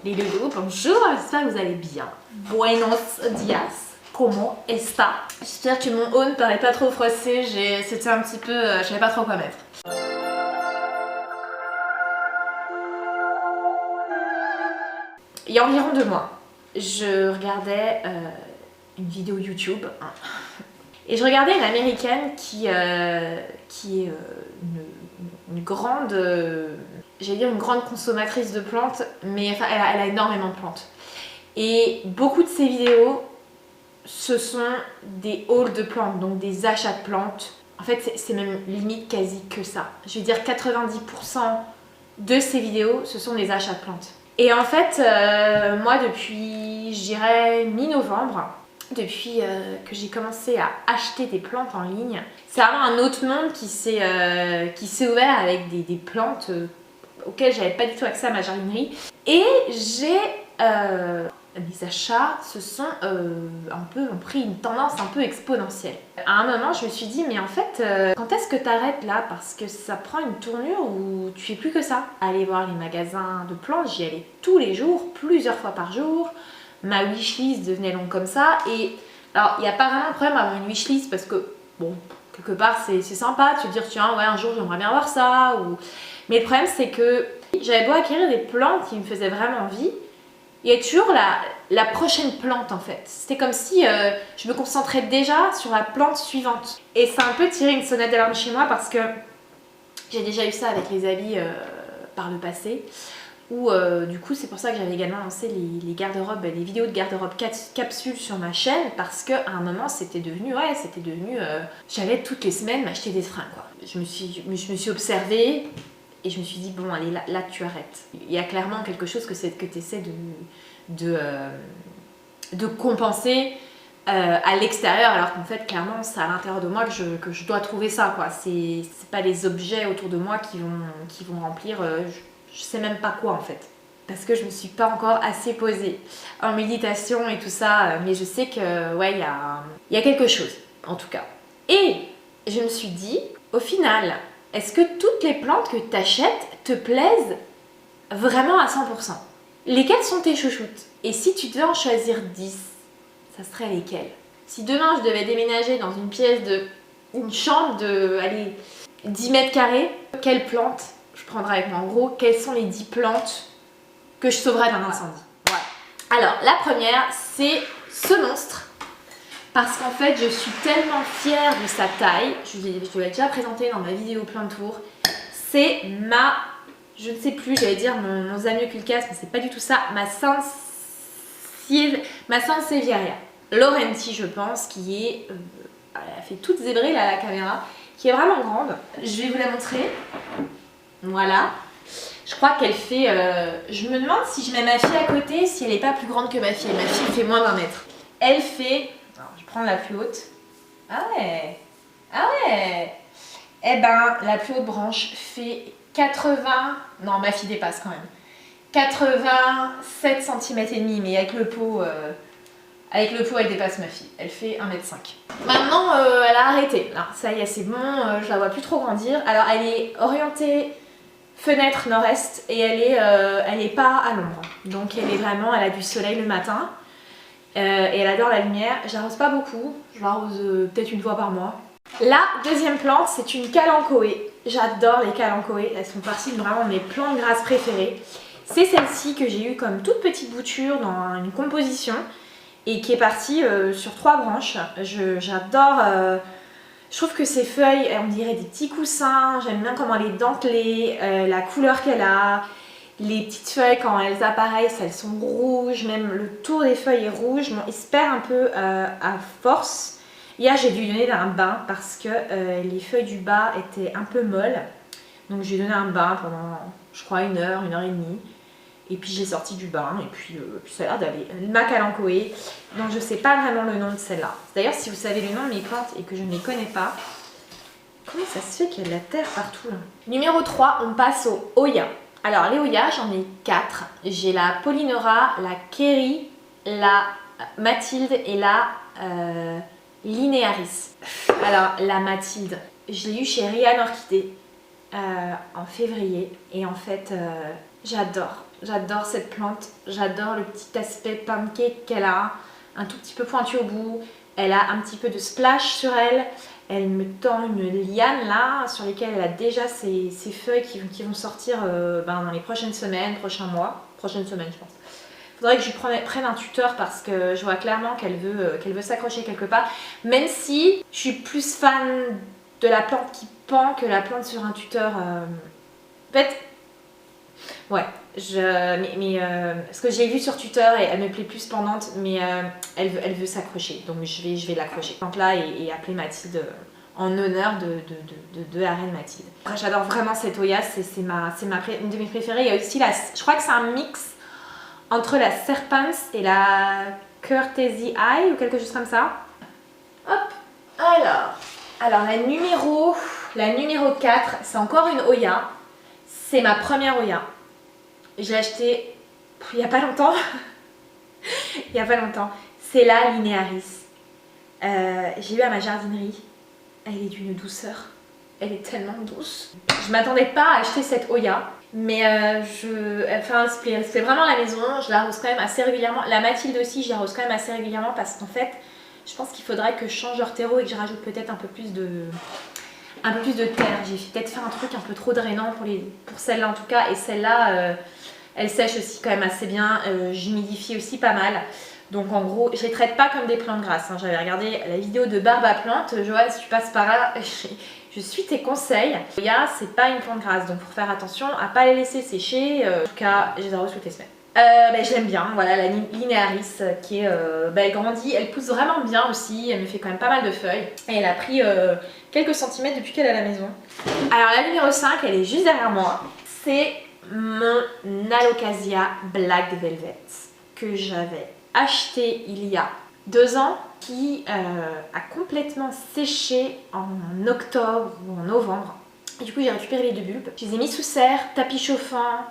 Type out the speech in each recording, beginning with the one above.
Lulu, bonjour, j'espère que vous allez bien. Buenos dias, como está? J'espère que mon haut ne paraît pas trop froissé, c'était un petit peu... je savais pas trop quoi mettre. Il y a environ 2 mois, je regardais une vidéo YouTube et je regardais une américaine qui est une grande... j'allais dire une grande consommatrice de plantes, mais enfin, elle a énormément de plantes. Et beaucoup de ses vidéos, ce sont des hauls de plantes, donc des achats de plantes. En fait, c'est même limite quasi que ça. Je veux dire 90% de ses vidéos, ce sont des achats de plantes. Et en fait, moi depuis, je dirais mi-novembre, depuis que j'ai commencé à acheter des plantes en ligne, c'est vraiment un autre monde qui s'est ouvert avec des plantes auxquelles j'avais pas du tout accès à ma jardinerie. Et j'ai... mes achats ont pris une tendance un peu exponentielle. À un moment, je me suis dit, mais en fait, quand est-ce que t'arrêtes là? Parce que ça prend une tournure où tu fais plus que ça. Aller voir les magasins de plantes, j'y allais tous les jours, plusieurs fois par jour. Ma wishlist devenait longue comme ça. Et alors, il n'y a pas vraiment de problème à avoir une wishlist parce que, bon, quelque part, c'est sympa de se dire, tiens, ouais, un jour, j'aimerais bien voir ça. Mais le problème, c'est que j'avais beau acquérir des plantes qui me faisaient vraiment envie, il y a toujours la prochaine plante en fait. C'était comme si je me concentrais déjà sur la plante suivante. Et ça a un peu tiré une sonnette d'alarme chez moi parce que j'ai déjà eu ça avec les habits par le passé. Où du coup c'est pour ça que j'avais également lancé les garde-robes, les vidéos de garde-robe capsules sur ma chaîne. Parce qu'à un moment c'était devenu, j'allais toutes les semaines m'acheter des fringues quoi. Je me suis observée. Et je me suis dit, bon, allez, là tu arrêtes. Il y a clairement quelque chose que tu essaies de compenser à l'extérieur, alors qu'en fait, clairement, c'est à l'intérieur de moi que je dois trouver ça, quoi. C'est pas les objets autour de moi qui vont remplir, je sais même pas quoi, en fait. Parce que je me suis pas encore assez posée en méditation et tout ça, mais je sais que, ouais, il y a quelque chose, en tout cas. Et je me suis dit, au final... est-ce que toutes les plantes que tu achètes te plaisent vraiment à 100%? Lesquelles sont tes chouchoutes? Et si tu devais en choisir 10, ça serait lesquelles? Si demain je devais déménager dans une chambre de, allez, 10 mètres carrés, quelles plantes je prendrais avec moi? En gros, quelles sont les 10 plantes que je sauverais d'un incendie? Ouais. Alors, la première, c'est ce monstre. Parce qu'en fait, je suis tellement fière de sa taille, je te l'ai déjà présenté dans ma vidéo plein de tours. C'est ma, je ne sais plus, j'allais dire mon Zamioculcas, mais c'est pas du tout ça, ma Sansevieria Laurenti, je pense, qui est, elle a fait toute zébrée là, la caméra, qui est vraiment grande. Je vais vous la montrer. Voilà. Je crois qu'elle fait, je me demande si je mets ma fille à côté, si elle n'est pas plus grande que ma fille. Ma fille fait moins d'1 mètre. Elle fait... alors, je vais prendre la plus haute. Ah ouais. Ah ouais. Eh ben, la plus haute branche fait 80... non, ma fille dépasse quand même. 87 cm et demi, mais avec le pot, elle dépasse ma fille. Elle fait 1,5 m. Maintenant, elle a arrêté. Là, ça y est, c'est bon, je la vois plus trop grandir. Alors, elle est orientée fenêtre nord-est et elle est pas à l'ombre. Donc, elle a du soleil le matin. Et elle adore la lumière. J'arrose pas beaucoup, je l'arrose peut-être une fois par mois. La deuxième plante, c'est une Kalanchoé. J'adore les Kalanchoé, elles font partie de vraiment mes plantes grasses préférées. C'est celle-ci que j'ai eue comme toute petite bouture dans une composition et qui est partie sur 3 branches. J'adore, je trouve que ces feuilles, on dirait des petits coussins. J'aime bien comment elle est dentelée, la couleur qu'elle a. Les petites feuilles, quand elles apparaissent, elles sont rouges, même le tour des feuilles est rouge. Bon, il se perd un peu à force. Hier, j'ai dû lui donner un bain parce que les feuilles du bas étaient un peu molles. Donc, j'ai donné un bain pendant, je crois, 1 heure, 1 heure et demie. Et puis, j'ai sorti du bain et puis ça a l'air d'aller. Ma Kalanchoé, donc je ne sais pas vraiment le nom de celle-là. D'ailleurs, si vous savez le nom de mes plantes et que je ne les connais pas, comment ça se fait qu'il y a de la terre partout là? Numéro 3, on passe au Hoya. Alors les Hoya, j'en ai 4. J'ai la Polynora, la Kerry, la Mathilde et la Linearis. Alors la Mathilde, je l'ai eue chez Rian Orchidée en février et en fait j'adore. J'adore cette plante, j'adore le petit aspect pancake qu'elle a, un tout petit peu pointu au bout. Elle a un petit peu de splash sur elle. Elle me tend une liane là, sur lesquelles elle a déjà ses feuilles qui vont sortir dans les prochaines semaines, prochains mois. Prochaines semaines, je pense. Faudrait que je lui prenne un tuteur parce que je vois clairement qu'elle veut s'accrocher quelque part. Même si je suis plus fan de la plante qui pend que la plante sur un tuteur. En fait, ouais. Parce que j'ai vu sur Twitter et elle me plaît plus pendante, mais elle veut s'accrocher, donc je vais l'accrocher. Donc là et appeler Mathilde en honneur de la reine Mathilde. J'adore vraiment cette Oya, c'est une de mes préférées. Il y a aussi je crois que c'est un mix entre la Serpens et la Courtesy Eye ou quelque chose comme ça. Hop, alors la numéro 4, c'est encore une Oya. C'est ma première Oya. Je l'ai achetée il n'y a pas longtemps. Il n'y a pas longtemps. C'est la Linearis. J'ai eu à ma jardinerie. Elle est d'une douceur. Elle est tellement douce. Je m'attendais pas à acheter cette Oya. Mais elle se plaît vraiment à la maison. Je l'arrose quand même assez régulièrement. La Mathilde aussi, je l'arrose quand même assez régulièrement parce qu'en fait, je pense qu'il faudrait que je change leur terreau et que je rajoute peut-être un peu plus de terre. J'ai peut-être fait un truc un peu trop drainant pour celle-là en tout cas. Et celle-là, elle sèche aussi quand même assez bien. J'humidifie aussi pas mal. Donc en gros, je les traite pas comme des plantes grasses. J'avais regardé la vidéo de Barbe à Plante. Joël, si tu passes par là, je suis tes conseils. C'est pas une plante grasse, donc faut faire attention à pas les laisser sécher. En tout cas, je les arrose toutes les semaines. Je l'aime bien, voilà, la Linearis qui est, elle grandit, elle pousse vraiment bien aussi, elle me fait quand même pas mal de feuilles et elle a pris quelques centimètres depuis qu'elle est à la maison. Alors la numéro 5, elle est juste derrière moi, c'est mon Alocasia Black Velvet que j'avais acheté il y a 2 ans, qui a complètement séché en octobre ou en novembre. Et du coup j'ai récupéré les 2 bulbes, je les ai mis sous serre, tapis chauffant,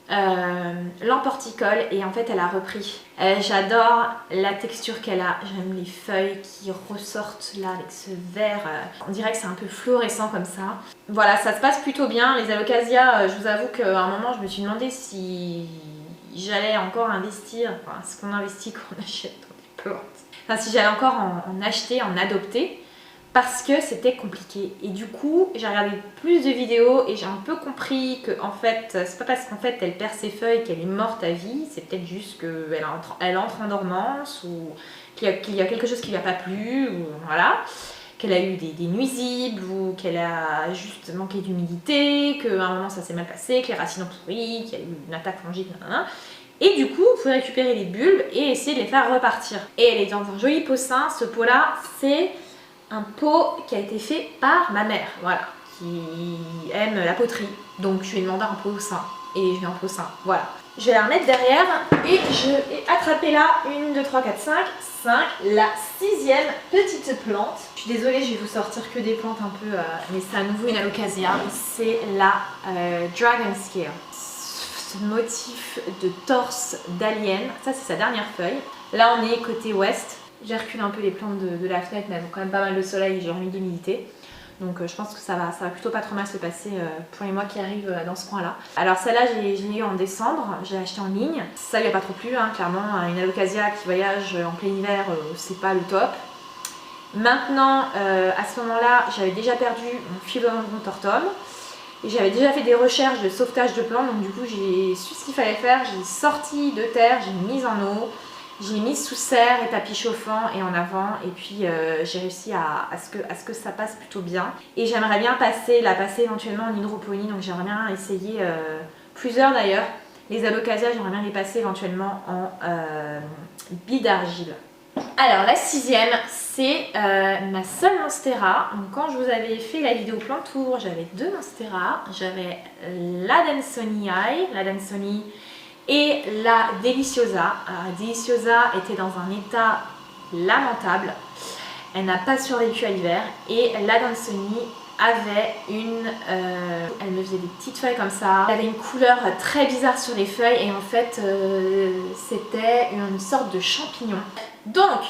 lampe horticole et en fait elle a repris. J'adore la texture qu'elle a, j'aime les feuilles qui ressortent là avec ce vert, on dirait que c'est un peu fluorescent comme ça. Voilà, ça se passe plutôt bien. Les Alocasia, je vous avoue qu'à un moment je me suis demandé si j'allais encore investir, enfin ce qu'on investit quand on achète dans des plantes. Enfin si j'allais encore en acheter, en adopter. Parce que c'était compliqué et du coup j'ai regardé plus de vidéos et j'ai un peu compris que en fait c'est pas parce qu'en fait elle perd ses feuilles qu'elle est morte à vie, c'est peut-être juste qu'elle entre en dormance ou qu'il y a quelque chose qui lui a pas plu ou voilà, qu'elle a eu des nuisibles ou qu'elle a juste manqué d'humidité, qu'à un moment ça s'est mal passé, que les racines ont pourri, qu'il y a eu une attaque fongique, et du coup vous pouvez récupérer les bulbes et essayer de les faire repartir. Et elle est dans un joli pot-sain. Ce pot là c'est un pot qui a été fait par ma mère, voilà, qui aime la poterie. Donc je lui ai demandé un pot sain et je l'ai en pot sain, voilà. Je vais la remettre derrière et je vais attraper là 1, 2, 3, 4, 5, la 6e petite plante. Je suis désolée, je vais vous sortir que des plantes un peu, mais c'est à nouveau une Alocasia. C'est la Dragon Scale. Ce motif de torse d'alien, ça c'est sa dernière feuille. Là on est côté ouest. J'ai reculé un peu les plantes de la fenêtre, mais elles ont quand même pas mal de soleil et j'ai remis d'humidité. Donc je pense que ça va plutôt pas trop mal se passer pour les mois qui arrivent dans ce coin-là. Alors celle-là, j'ai eu en décembre, j'ai acheté en ligne. Ça lui a pas trop plu, clairement. Une Alocasia qui voyage en plein hiver, c'est pas le top. Maintenant, à ce moment-là, j'avais déjà perdu mon Philodendron tortum. Et j'avais déjà fait des recherches de sauvetage de plantes, donc du coup j'ai su ce qu'il fallait faire. J'ai sorti de terre, j'ai mis en eau. J'ai mis sous serre et tapis chauffant et en avant et puis j'ai réussi à ce que ça passe plutôt bien. Et j'aimerais bien la passer éventuellement en hydroponie, donc j'aimerais bien essayer plusieurs d'ailleurs. Les Alocasia, j'aimerais bien les passer éventuellement en billes d'argile. Alors la 6e, c'est ma seule Monstera. Donc, quand je vous avais fait la vidéo plant tour, j'avais 2 Monstera. J'avais la Dansoni et la Deliciosa. La Deliciosa était dans un état lamentable. Elle n'a pas survécu à l'hiver. Et la Dansoni avait elle me faisait des petites feuilles comme ça. Elle avait une couleur très bizarre sur les feuilles et en fait c'était une sorte de champignon. Donc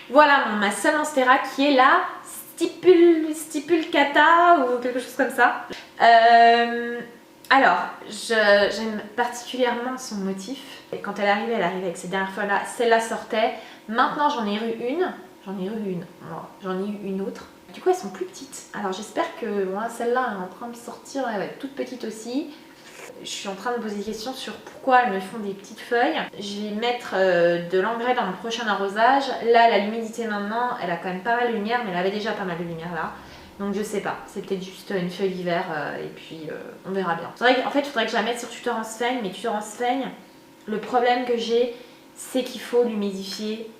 voilà ma seule Monstera qui est la Stipulcata ou quelque chose comme ça. Alors, j'aime particulièrement son motif. Et quand elle arrivait avec cette dernière fois-là, celle-là sortait. Maintenant, j'en ai eu une. J'en ai eu une autre. Du coup, elles sont plus petites. Alors, j'espère que moi, celle-là est en train de sortir. Elle va être toute petite aussi. Je suis en train de me poser des questions sur pourquoi elles me font des petites feuilles. Je vais mettre de l'engrais dans le prochain arrosage. Là, la l'humidité maintenant, elle a quand même pas mal de lumière, mais elle avait déjà pas mal de lumière là. Donc je sais pas, c'est peut-être juste une feuille d'hiver et puis on verra bien. En fait, il faudrait que je la mette sur tuteur en sphaigne, mais tuteur en sphaigne, le problème que j'ai, c'est qu'il faut l'humidifier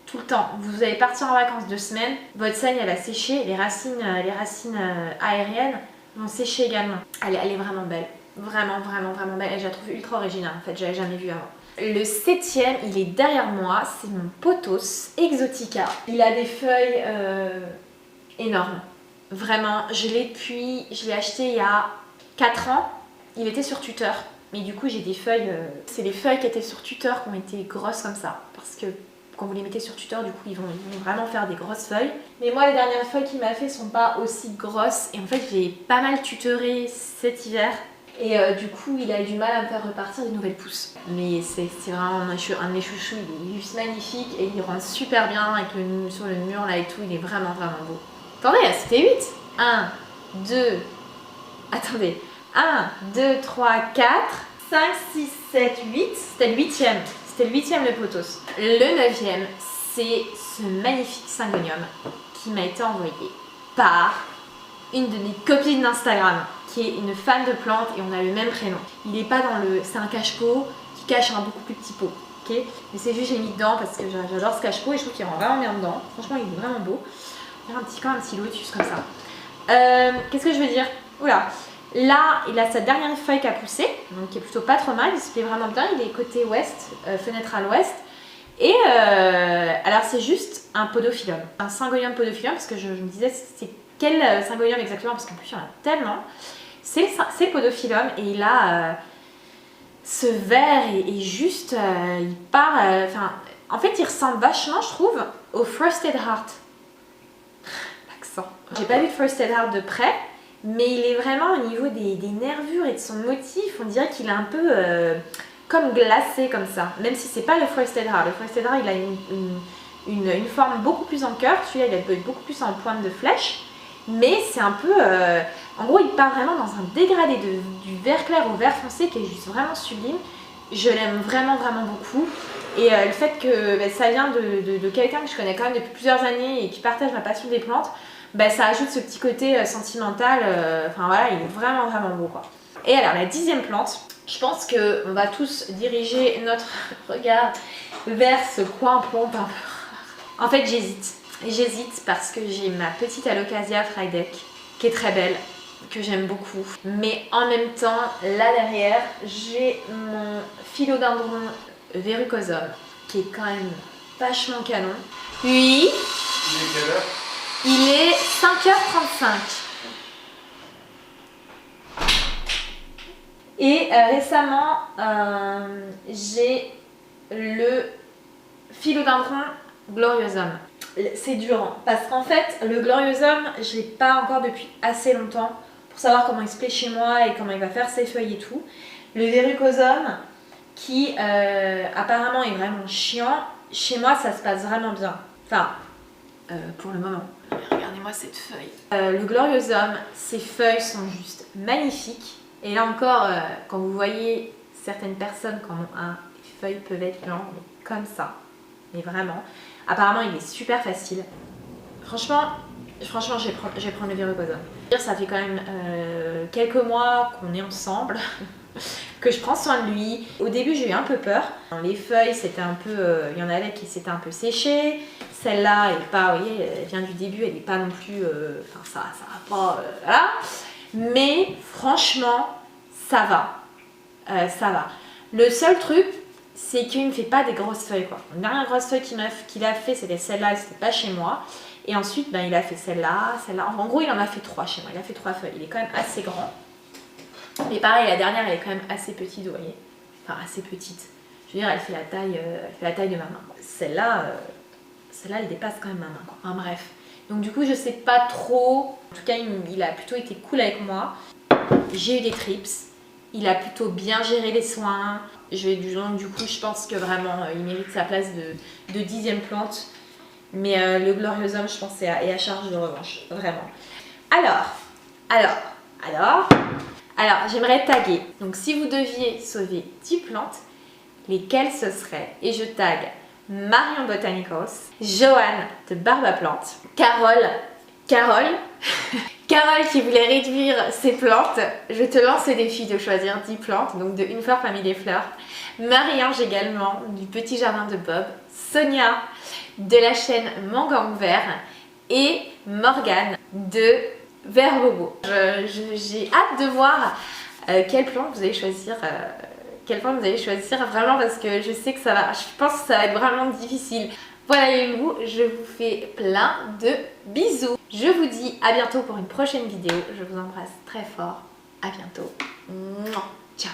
tout le temps. Vous allez partir en vacances 2 semaines, votre saigne elle a séché, les racines aériennes vont sécher également. Elle est vraiment belle, vraiment belle. Et je la trouve ultra originale en fait, j'avais jamais vu avant. Le 7e, il est derrière moi, c'est mon Pothos Exotica. Il a des feuilles énormes, vraiment. Je l'ai acheté il y a 4 ans, il était sur tuteur. Mais du coup j'ai des feuilles, c'est les feuilles qui étaient sur tuteur qui ont été grosses comme ça. Parce que quand vous les mettez sur tuteur, du coup ils vont vraiment faire des grosses feuilles. Mais moi les dernières feuilles qu'il m'a fait sont pas aussi grosses. Et en fait j'ai pas mal tutoré cet hiver. Et du coup il a eu du mal à me faire repartir des nouvelles pousses. Mais c'est vraiment un de mes chouchous, il est juste magnifique. Et il rentre super bien avec sur le mur là et tout, il est vraiment beau. Attendez, c'était 8. 1, 2, attendez. 1, 2, 3, 4, 5, 6, 7, 8. C'était le 8e. C'était le 8e le Pothos. Le 9e, c'est ce magnifique syngonium qui m'a été envoyé par une de mes copines d'Instagram qui est une fan de plantes et on a le même prénom. Il est pas dans le... C'est un cache-pot qui cache un beaucoup plus petit pot. Ok, mais c'est juste j'ai mis dedans parce que j'adore ce cache-pot et je trouve qu'il rend vraiment bien dedans. Franchement, il est vraiment beau. Il y a un petit lotus comme ça. Qu'est-ce que je veux dire? Oula. Là, il a sa dernière feuille qui a poussé, donc qui est plutôt pas trop mal, il se plaît vraiment bien, il est côté ouest, fenêtre à l'ouest. Et alors c'est juste un podophyllum, un syngonium podophyllum, parce que je me disais c'est quel syngonium exactement, parce qu'en plus il y en a tellement. C'est le podophyllum et il a ce vert et juste, il part, en fait il ressemble vachement je trouve au Frosted Heart. L'accent. J'ai pas vu le Frosted Heart de près. Mais il est vraiment au niveau des nervures et de son motif, on dirait qu'il est un peu comme glacé comme ça. Même si c'est pas le Frosted Heart. Le Frosted Heart, il a une forme beaucoup plus en cœur. Celui-là, il a beaucoup plus en pointe de flèche. Mais c'est un peu... en gros, il part vraiment dans un dégradé du vert clair au vert foncé qui est juste vraiment sublime. Je l'aime vraiment beaucoup. Et le fait que ça vient de quelqu'un que je connais quand même depuis plusieurs années et qui partage ma passion des plantes, ça ajoute ce petit côté sentimental, enfin voilà, il est vraiment beau quoi. Et alors la 10e plante, je pense qu'on va tous diriger notre regard vers ce coin plante un peu. En fait j'hésite parce que j'ai ma petite Alocasia Frydek qui est très belle, que j'aime beaucoup. Mais en même temps, là derrière, j'ai mon Philodendron verrucosum qui est quand même vachement canon. Oui. Il est quelle heure? Il est 5h35. Et récemment, j'ai le Philodendron gloriosum. C'est dur, hein, parce qu'en fait, le gloriosum, je l'ai pas encore depuis assez longtemps pour savoir comment il se plaît chez moi et comment il va faire ses feuilles et tout. Le verrucosum, qui apparemment est vraiment chiant, chez moi ça se passe vraiment bien. Enfin, pour le moment. Regardez-moi cette feuille. Le gloriosum, ses feuilles sont juste magnifiques. Et là encore, quand vous voyez certaines personnes quand les feuilles peuvent être blanches, comme ça. Mais vraiment. Apparemment, il est super facile. Franchement, je vais prendre le verrucosum. Ça fait quand même quelques mois qu'on est ensemble. Que je prends soin de lui. Au début j'ai eu un peu peur. Les feuilles c'était un peu, il y en avait qui s'étaient un peu séchées. Celle-là elle est pas, vous voyez, elle vient du début, elle est pas non plus, enfin ça va pas, voilà. Mais franchement ça va, ça va. Le seul truc c'est qu'il ne fait pas des grosses feuilles quoi. La dernière grosse feuille qu'il a fait c'était celle-là, c'était pas chez moi. Et ensuite il a fait celle-là. En gros il en a fait 3 chez moi, il a fait 3 feuilles. Il est quand même assez grand. Mais pareil, la dernière, elle est quand même assez petite, vous voyez. Enfin, assez petite. Je veux dire, elle fait la taille de ma main. Celle-là, elle dépasse quand même ma main, quoi. Enfin, bref. Donc du coup, je sais pas trop. En tout cas, il a plutôt été cool avec moi. j'ai eu des trips. Il a plutôt bien géré les soins. Donc du coup, je pense que vraiment, il mérite sa place de 10e plante. Mais le Gloriosum, je pense, est à charge de revanche. Vraiment. Alors, j'aimerais taguer. Donc, si vous deviez sauver 10 plantes, lesquelles ce serait? Et je tag Marion Botanicals, Joanne de Barbe à Plantes, Carole qui voulait réduire ses plantes. Je te lance le défi de choisir 10 plantes, donc de une fleur parmi des fleurs. Marie-Ange également, du Petit Jardin de Bob, Sonia de la chaîne Mangang Vert et Morgane de Vert Bobo. J'ai hâte de voir quelle plante vous allez choisir. Vraiment parce que je sais que je pense que ça va être vraiment difficile. Voilà les loups, je vous fais plein de bisous. Je vous dis à bientôt pour une prochaine vidéo. Je vous embrasse très fort. À bientôt. Ciao.